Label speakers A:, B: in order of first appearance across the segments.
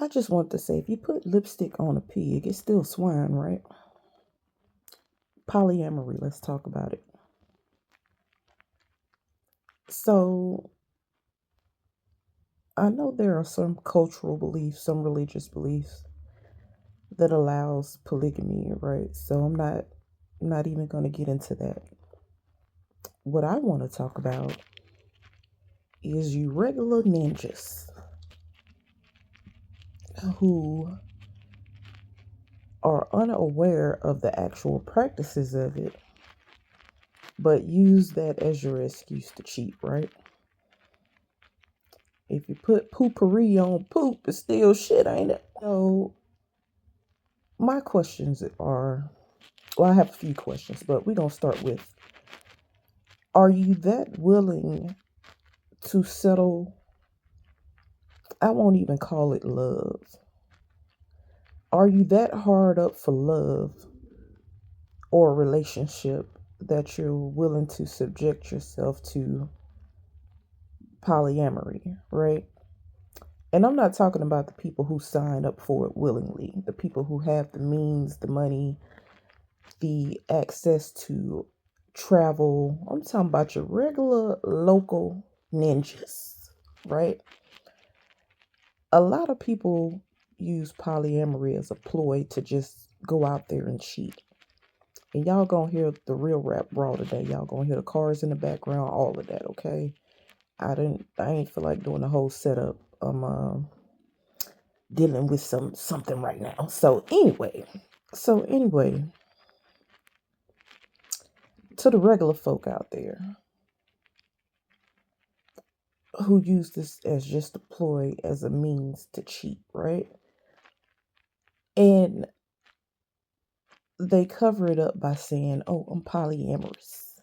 A: I just want to say, if you put lipstick on a pig, it's still swine, right? Polyamory, let's talk about it. So, I know there are some cultural beliefs, some religious beliefs that allows polygamy, right? So I'm not even going to get into that. What I want to talk about is you regular ninjas who are unaware of the actual practices of it, but use that as your excuse to cheat, right? If you put poopery on poop, it's still shit, ain't it? So, my questions are, well, I have a few questions, but we're going to start with, are you that willing to settle? I won't even call it love. Are you that hard up for love or a relationship that you're willing to subject yourself to polyamory, right? And I'm not talking about the people who sign up for it willingly, the people who have the means, the money, the access to travel. I'm talking about your regular local ninjas, right? A lot of people use polyamory as a ploy to just go out there and cheat. And y'all gonna hear the real rap raw today. Y'all gonna hear the cars in the background, all of that, okay? I ain't feel like doing the whole setup. I'm dealing with something right now. So anyway, to the regular folk out there who use this as just a ploy, as a means to cheat, right? And they cover it up by saying, oh, I'm polyamorous,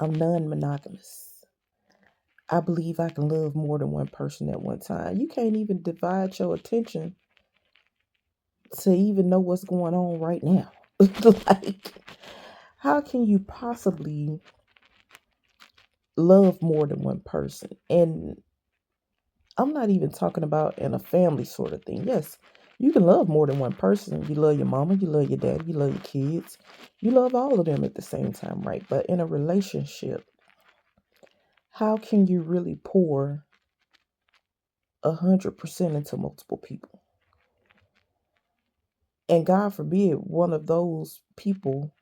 A: I'm non-monogamous, I believe I can love more than one person at one time. You can't even divide your attention to even know what's going on right now. Like, how can you possibly love more than one person? And I'm not even talking about in a family sort of thing. Yes, you can love more than one person. You love your mama, you love your daddy, you love your kids. You love all of them at the same time, right? But in a relationship, how can you really pour 100% into multiple people? And God forbid one of those people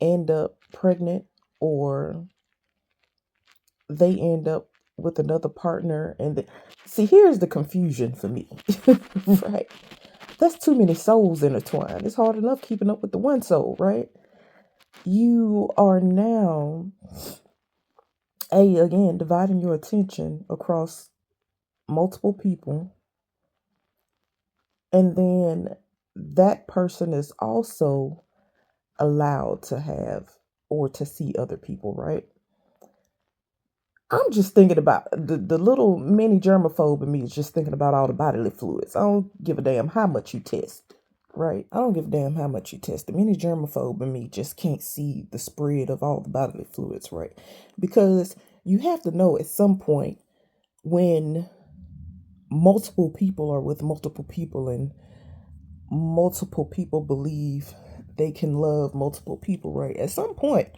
A: end up pregnant, or they end up with another partner. See, here's the confusion for me. Right? That's too many souls intertwined. It's hard enough keeping up with the one soul, right? You are now again dividing your attention across multiple people, and then that person is also allowed to have or to see other people, right? I'm just thinking about the little mini germaphobe in me is just thinking about all the bodily fluids. I don't give a damn how much you test, right? I don't give a damn how much you test. The mini germaphobe in me just can't see the spread of all the bodily fluids, right? Because you have to know at some point when multiple people are with multiple people and multiple people believe they can love multiple people, right? At some point,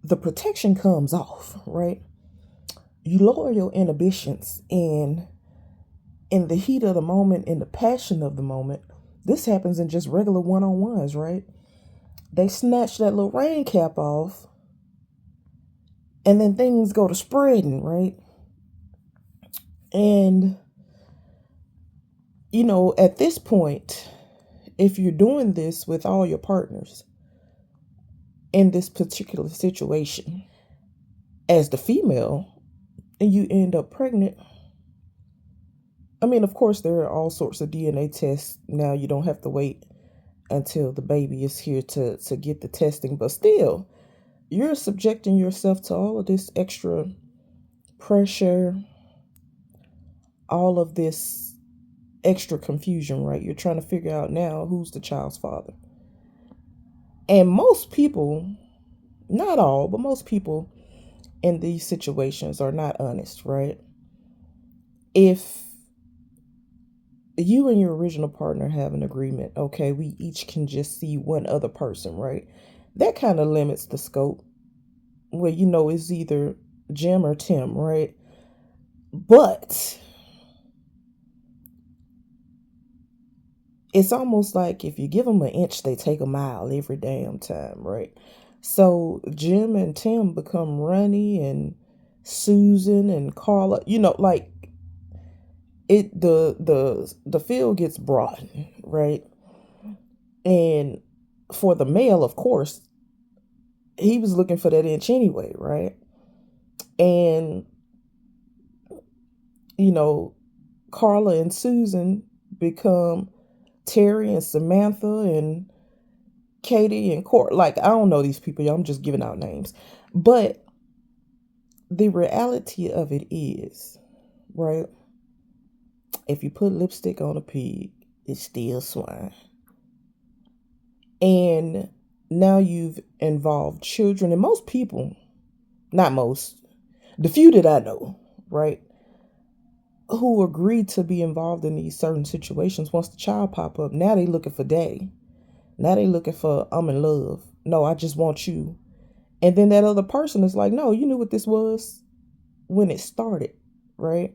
A: the protection comes off, right? You lower your inhibitions, and in the heat of the moment, in the passion of the moment, this happens in just regular one-on-ones, right? They snatch that little rain cap off, and then things go to spreading, right? And, at this point, if you're doing this with all your partners in this particular situation, as the female, and you end up pregnant, I mean, of course, there are all sorts of DNA tests. Now you don't have to wait until the baby is here to get the testing, but still, you're subjecting yourself to all of this extra pressure, all of this extra confusion, right? You're trying to figure out now who's the child's father. And most people, not all, but most people in these situations are not honest, right? If you and your original partner have an agreement. Okay, we each can just see one other person, right? That kind of limits the scope. Well, it's either Jim or Tim, right? But it's almost like if you give them an inch, they take a mile every damn time, right? So Jim and Tim become Ronnie and Susan and Carla. Like the field gets broad, right? And for the male, of course, he was looking for that inch anyway, right? And you know, Carla and Susan become Terry and Samantha and Katie and Court. Like, I don't know these people, y'all. I'm just giving out names. But the reality of it is, right? If you put lipstick on a pig, it's still swine. And now you've involved children, and most people, not most, the few that I know, right, who agree to be involved in these certain situations, once the child pop up, now they looking for daddy. Now they looking for I'm in love. No, I just want you. And then that other person is like, no, you knew what this was when it started, right?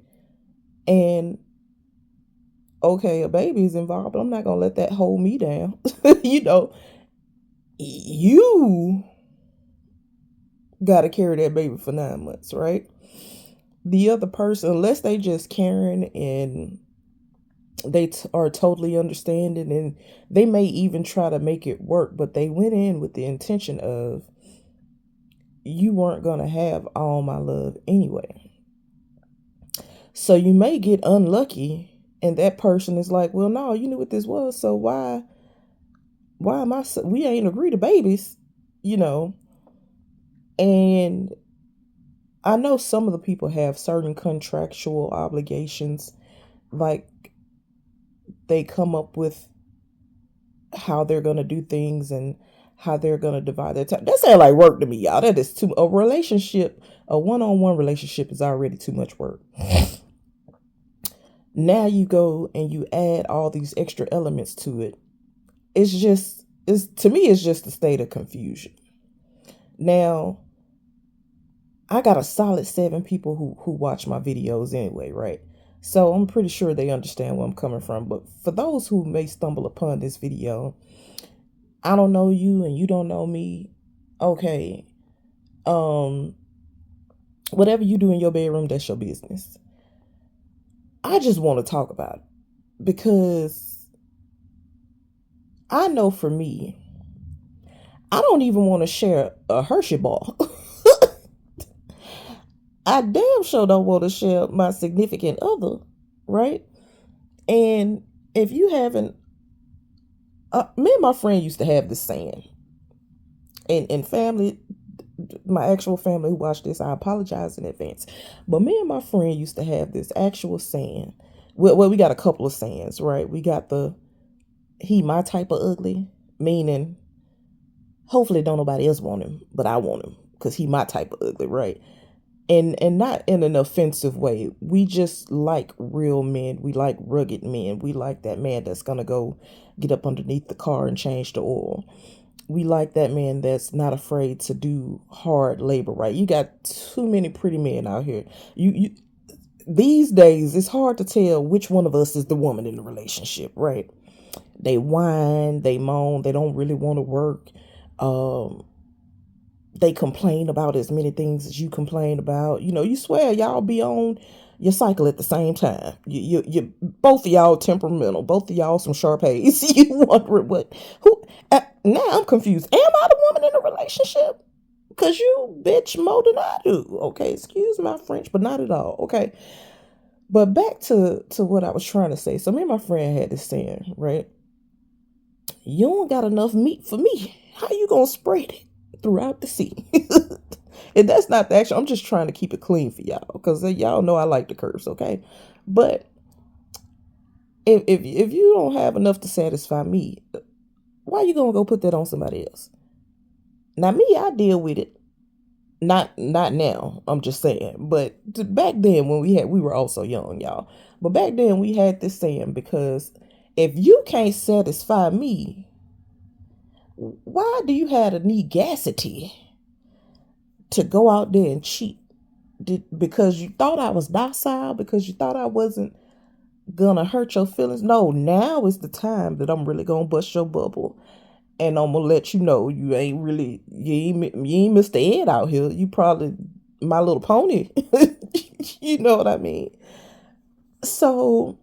A: And okay, a baby is involved, but I'm not gonna let that hold me down. you know, you gotta carry that baby for 9 months, right? The other person, unless they just caring and they are totally understanding, and they may even try to make it work, but they went in with the intention of you weren't gonna have all my love anyway. So you may get unlucky, and that person is like, well, no, you knew what this was, so why am I we ain't agreed to babies, you know. And I know some of the people have certain contractual obligations, like they come up with how they're gonna do things and how they're gonna divide their time. That sounds like work to me, y'all. That is too a relationship, a one-on-one relationship is already too much work. Now you go and you add all these extra elements to it. It's to me, it's just a state of confusion. Now, I got a solid 7 people who watch my videos anyway, right? So I'm pretty sure they understand where I'm coming from. But for those who may stumble upon this video, I don't know you and you don't know me. Okay. Whatever you do in your bedroom, that's your business. I just want to talk about it because I know for me, I don't even want to share a Hershey bar. I damn sure don't want to share my significant other, right? And if you haven't, me and my friend used to have this saying, and family, my actual family who watched this, I apologize in advance. But me and my friend used to have this actual saying. Well, we got a couple of sayings, right? We got the he my type of ugly, meaning hopefully don't nobody else want him, but I want him because he my type of ugly, right? And not in an offensive way. We just like real men. We like rugged men. We like that man that's gonna go get up underneath the car and change the oil. We like that man that's not afraid to do hard labor, right? You got too many pretty men out here. You these days it's hard to tell which one of us is the woman in the relationship, right? They whine, they moan, they don't really want to work. They complain about as many things as you complain about. You swear y'all be on your cycle at the same time. You both of y'all temperamental, both of y'all some Sharpays. You wondering who? Now I'm confused. Am I the woman in a relationship? Cause you bitch more than I do. Okay, excuse my French, but not at all. Okay, but back to what I was trying to say. So me and my friend had this saying, right? You don't got enough meat for me. How you gonna spread it throughout the sea? And that's not the actual. I'm just trying to keep it clean for y'all because y'all know I like to curse, okay? But if you don't have enough to satisfy me, why you gonna go put that on somebody else? Now me, I deal with it. Not now. I'm just saying. But back then when we were also young, y'all. But back then we had this saying, because if you can't satisfy me, why do you have the negacity to go out there and cheat? Because you thought I was docile, because you thought I wasn't gonna hurt your feelings? No, now is the time that I'm really gonna bust your bubble, and I'm gonna let you know you ain't really, you ain't Mr. Ed out here. You probably My Little Pony. You know what I mean? So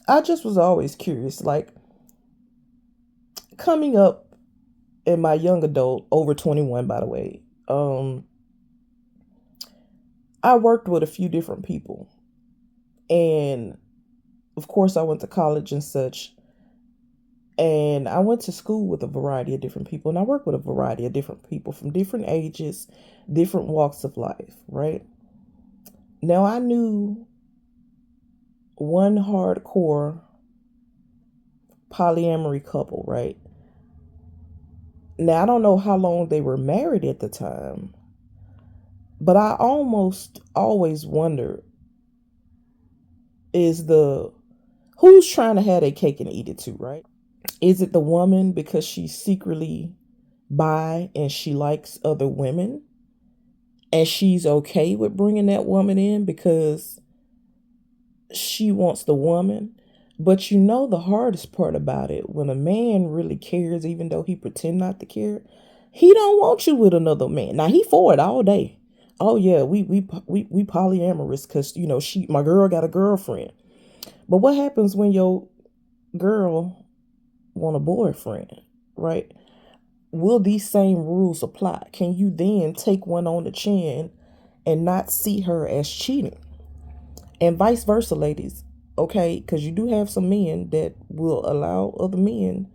A: I just was always curious, like coming up in my young adult, over 21 by the way. I worked with a few different people, and of course I went to college and such, and I went to school with a variety of different people, and I worked with a variety of different people from different ages, different walks of life, right? Now I knew one hardcore polyamory couple, right? Now I don't know how long they were married at the time, but I almost always wonder, is the who's trying to have their cake and eat it too, right? Is it the woman because she's secretly bi and she likes other women, and she's okay with bringing that woman in because she wants the woman? But you know the hardest part about it, when a man really cares, even though he pretend not to care, he don't want you with another man. Now he for it all day. Oh yeah, we polyamorous because my girl got a girlfriend. But what happens when your girl want a boyfriend, right? Will these same rules apply? Can you then take one on the chin and not see her as cheating? And vice versa, ladies. Okay, because you do have some men that will allow other men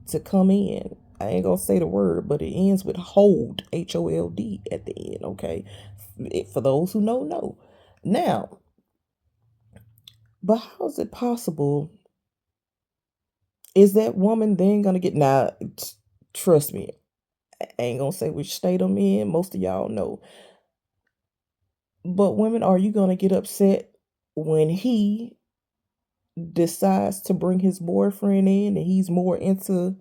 A: to come in. I ain't gonna say the word, but it ends with hold, HOLD at the end. Okay, for those who know. Now, but how is it possible? Is that woman then gonna get now? Trust me, I ain't gonna say which state I'm in. Most of y'all know. But women, are you gonna get upset when he decides to bring his boyfriend in and he's more into,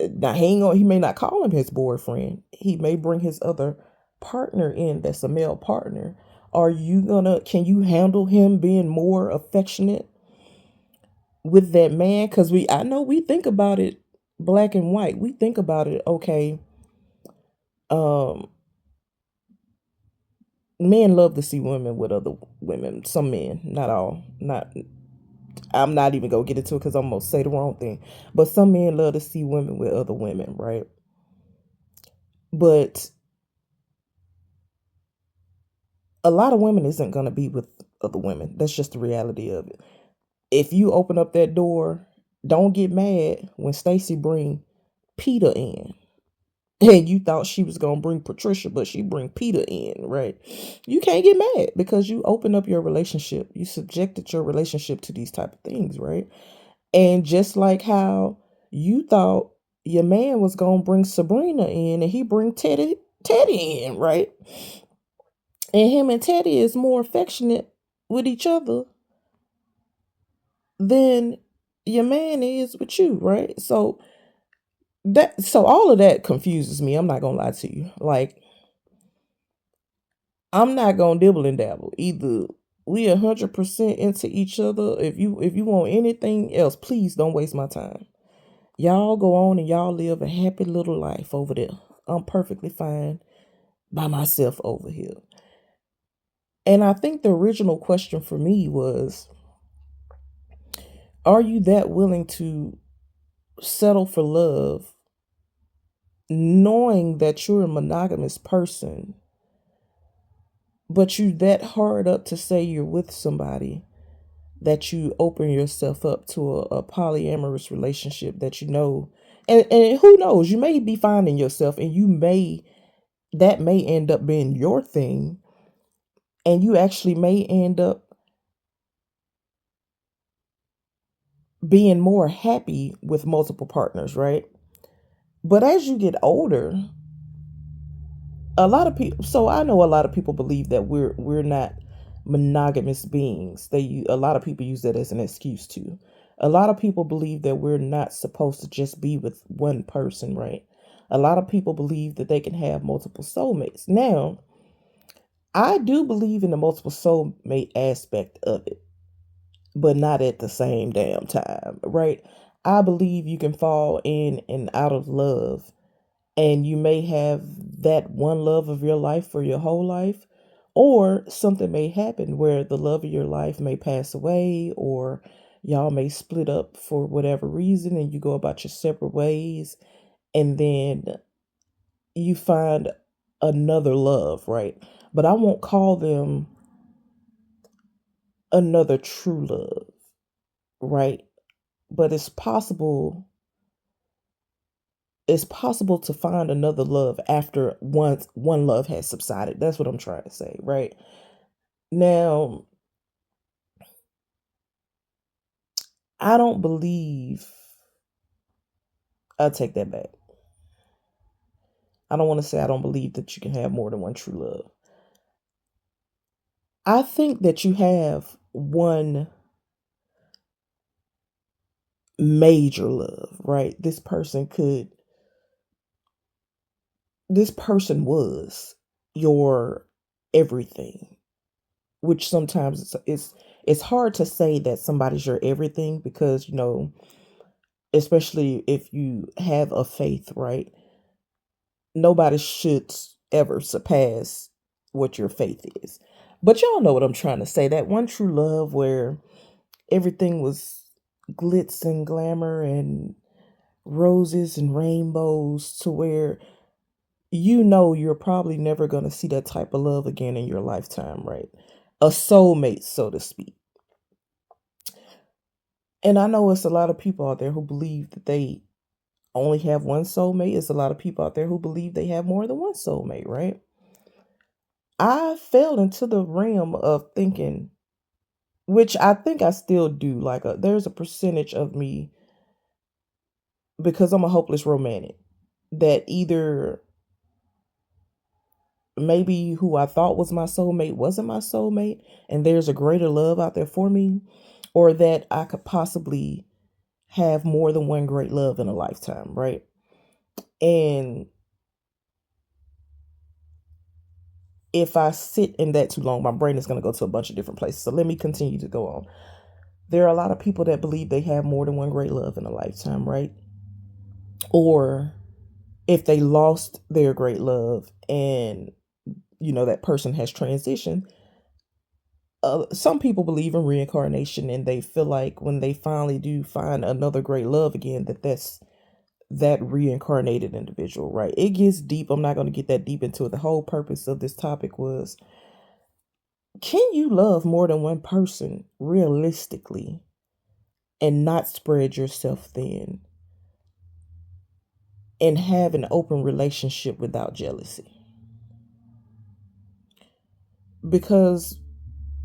A: now he may not call him his boyfriend, he may bring his other partner in that's a male partner? Can you handle him being more affectionate with that man? Because I know we think about it black and white. We think about it, okay, um men love to see women with other women. Some men, not all, not I'm not even gonna get into it because I'm gonna say the wrong thing. But some men love to see women with other women, right? But a lot of women isn't gonna be with other women. That's just the reality of it. If you open up that door, don't get mad when Stacy bring Peter in. And you thought she was gonna bring Patricia, but she bring Peter in, right? You can't get mad because you open up your relationship. You subjected your relationship to these type of things, right? And just like how you thought your man was gonna bring Sabrina in, and he bring Teddy in, right? And him and Teddy is more affectionate with each other than your man is with you, right? So all of that confuses me. I'm not gonna lie to you. Like, I'm not gonna dibble and dabble. Either we 100% into each other. If you want anything else, please don't waste my time. Y'all go on and y'all live a happy little life over there. I'm perfectly fine by myself over here. And I think the original question for me was, are you that willing to settle for love knowing that you're a monogamous person, but you that hard up to say you're with somebody that you open yourself up to a polyamorous relationship that and who knows, you may be finding yourself, and that may end up being your thing, and you actually may end up being more happy with multiple partners, right? But as you get older, A lot of people, so I know a lot of people believe that we're not monogamous beings. A lot of people use that as an excuse too. A lot of people believe that we're not supposed to just be with one person, right? A lot of people believe that they can have multiple soulmates. Now, I do believe in the multiple soulmate aspect of it, but not at the same damn time, right? I believe you can fall in and out of love, and you may have that one love of your life for your whole life, or something may happen where the love of your life may pass away, or y'all may split up for whatever reason and you go about your separate ways, and then you find another love, right? But I won't call them another true love, right? But it's possible to find another love after once one love has subsided. That's what I'm trying to say, right? Now, I don't believe, I take that back. I don't want to say I don't believe that you can have more than one true love. I think that you have one major love, right? This person was your everything, which sometimes it's hard to say that somebody's your everything, because especially if you have a faith, right? Nobody should ever surpass what your faith is. But y'all know what I'm trying to say. That one true love where everything was glitz and glamour and roses and rainbows, to where you're probably never going to see that type of love again in your lifetime, right? A soulmate, so to speak. And I know it's a lot of people out there who believe that they only have one soulmate. It's a lot of people out there who believe they have more than one soulmate, right? I fell into the realm of thinking, which I think I still do. Like, there's a percentage of me, because I'm a hopeless romantic, that either maybe who I thought was my soulmate wasn't my soulmate, and there's a greater love out there for me, or that I could possibly have more than one great love in a lifetime, right? And if I sit in that too long, my brain is going to go to a bunch of different places. So let me continue to go on. There are a lot of people that believe they have more than one great love in a lifetime, right? Or if they lost their great love and that person has transitioned, some people believe in reincarnation, and they feel like when they finally do find another great love again, that's that reincarnated individual, right? It gets deep. I'm not going to get that deep into it. The whole purpose of this topic was, can you love more than one person realistically and not spread yourself thin and have an open relationship without jealousy? Because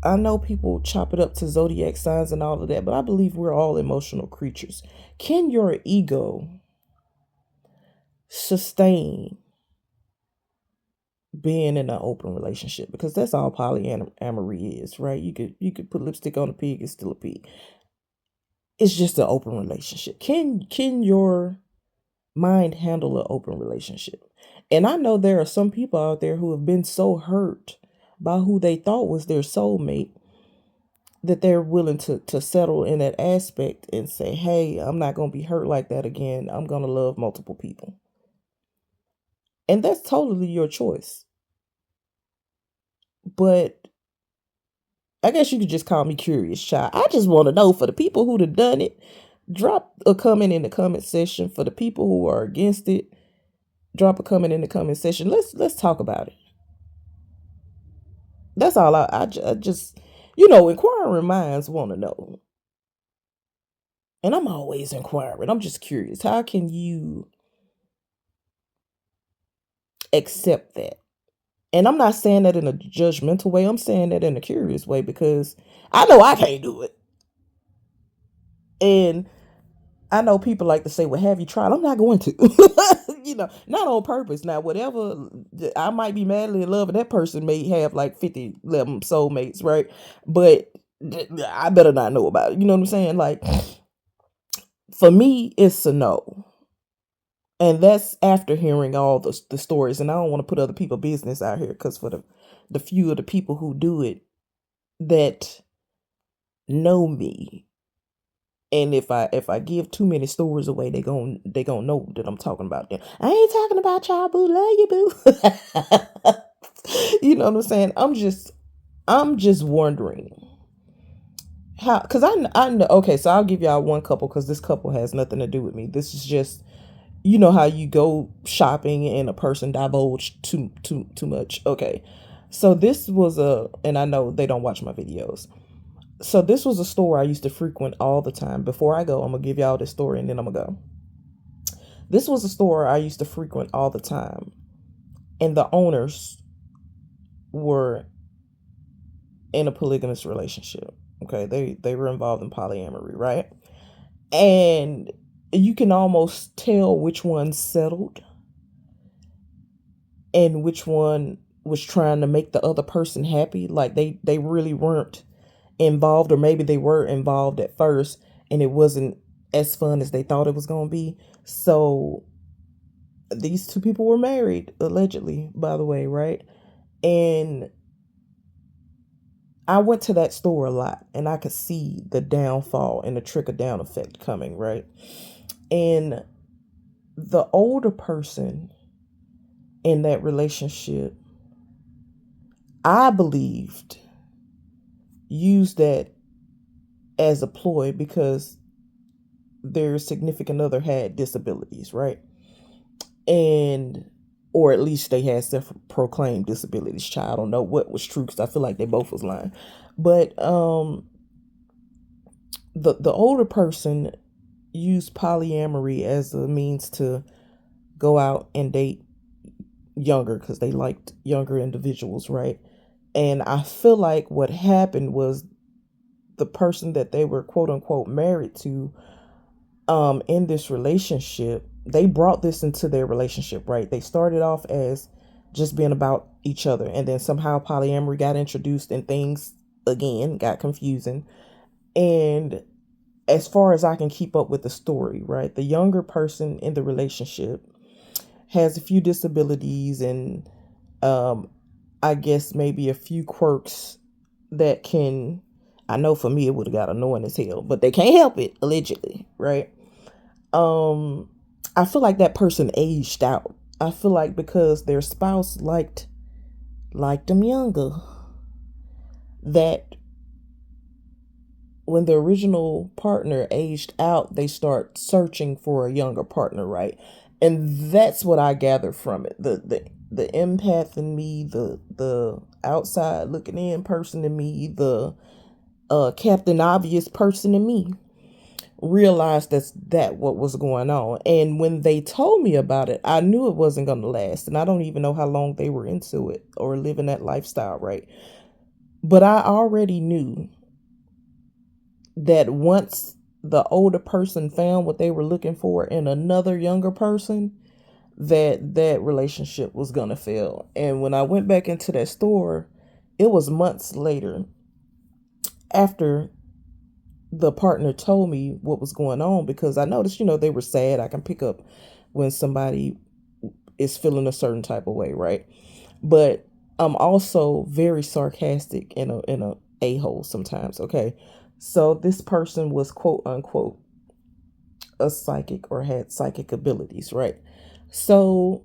A: I know people chop it up to zodiac signs and all of that, but I believe we're all emotional creatures. Can your ego sustain being in an open relationship? Because that's all polyamory is, right? You could put lipstick on a pig, it's still a pig. It's just an open relationship. Can your mind handle an open relationship? And I know there are some people out there who have been so hurt by who they thought was their soulmate that they're willing to settle in that aspect and say, hey, I'm not going to be hurt like that again. I'm going to love multiple people. And that's totally your choice. But I guess you could just call me curious, child. I just want to know, for the people who'd have done it, drop a comment in the comment section. For the people who are against it, drop a comment in the comment section. Let's talk about it. That's all. I just, inquiring minds want to know. And I'm always inquiring. I'm just curious. How can you accept that? And I'm not saying that in a judgmental way. I'm saying that in a curious way, because I know I can't do it. And I know people like to say, well, have you tried? I'm not going to. Not on purpose. Now, whatever, I might be madly in love, and that person may have like 50 soulmates, right? But I better not know about it. You know what I'm saying? Like, for me, it's a no. And that's after hearing all the stories. And I don't want to put other people's business out here, because for the few of the people who do it that know me, and if I give too many stories away, they gonna know that I'm talking about them. I ain't talking about y'all, boo. Love you, boo. You know what I'm saying? I'm just wondering how, because I know. Okay, so I'll give y'all one couple, because this couple has nothing to do with me. This is just, how you go shopping and a person divulged too much. Okay, so this was and I know they don't watch my videos. So this was a store I used to frequent all the time. Before I go, I'm gonna give y'all this story and then I'm gonna go. This was a store I used to frequent all the time, and the owners were in a polygamous relationship. Okay, they were involved in polyamory, right? And you can almost tell which one settled and which one was trying to make the other person happy. Like they really weren't involved, or maybe they were involved at first and it wasn't as fun as they thought it was going to be. So these two people were married, allegedly, by the way, right? And I went to that store a lot, and I could see the downfall and the trickle down effect coming, right? And the older person in that relationship, I believed, used that as a ploy because their significant other had disabilities, right? And, or at least they had self-proclaimed disabilities. Child, I don't know what was true, because I feel like they both was lying. But the older person used polyamory as a means to go out and date younger, because they liked younger individuals, right? And I feel like what happened was the person that they were quote unquote married to, in this relationship, they brought this into their relationship, right? They started off as just being about each other, and then somehow polyamory got introduced and things again got confusing. And as far as I can keep up with the story, right, the younger person in the relationship has a few disabilities and I guess maybe a few quirks that can, I know for me it would have got annoying as hell, but they can't help it, allegedly, right? I feel like that person aged out. I feel like because their spouse liked them younger, that when the original partner aged out, they start searching for a younger partner, right? And that's what I gathered from it. The empath in me, the outside looking in person in me, the Captain Obvious person in me realized that what was going on. And when they told me about it, I knew it wasn't going to last. And I don't even know how long they were into it or living that lifestyle, right? But I already knew that once the older person found what they were looking for in another younger person, that relationship was going to fail. And when I went back into that store, it was months later, after the partner told me what was going on, because I noticed, they were sad. I can pick up when somebody is feeling a certain type of way, right? But I'm also very sarcastic in a a-hole sometimes, okay? So this person was quote unquote a psychic or had psychic abilities, right? So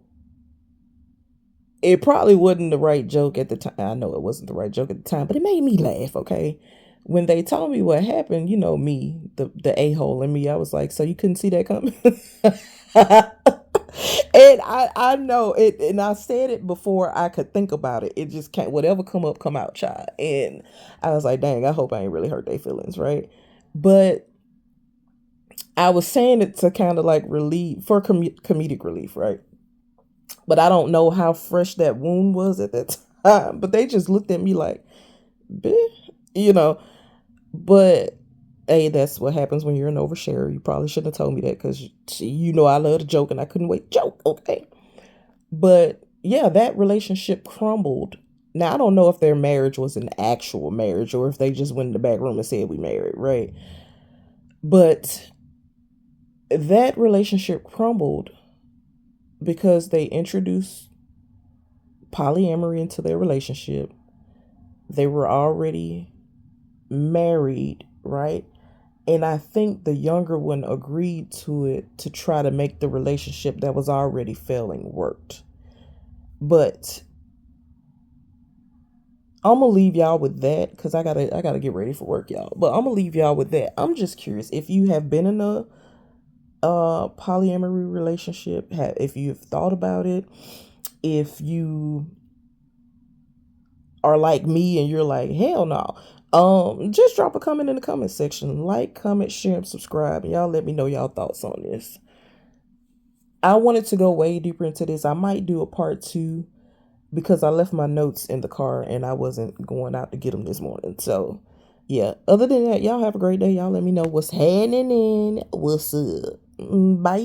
A: it probably wasn't the right joke at the time. I know it wasn't the right joke at the time, but it made me laugh, okay? When they told me what happened, me, the a-hole in me, I was like, so you couldn't see that coming? And I know it, and I said it before I could think about it. It just can't, whatever come up, come out, child. And I was like, dang, I hope I ain't really hurt their feelings, right? But I was saying it to kind of like relieve, for comedic relief, right? But I don't know how fresh that wound was at that time. But they just looked at me like, bitch, But Hey, that's what happens when you're an oversharer. You probably shouldn't have told me that because you know I love to joke and I couldn't wait to joke. Okay. But yeah, that relationship crumbled. Now, I don't know if their marriage was an actual marriage or if they just went in the back room and said we married, right? But that relationship crumbled because they introduced polyamory into their relationship. They were already married, right? And I think the younger one agreed to it to try to make the relationship that was already failing worked. But I'm gonna leave y'all with that because I gotta get ready for work, y'all. But I'm gonna leave y'all with that. I'm just curious if you have been in a polyamory relationship, if you've thought about it, if you are like me and you're like, hell no. Just drop a comment in the comment section. Like, comment, share, and subscribe. And y'all let me know y'all thoughts on this. I wanted to go way deeper into this. I might do a part two because I left my notes in the car and I wasn't going out to get them this morning. So, yeah. Other than that, y'all have a great day. Y'all let me know what's happening. What's up? Bye.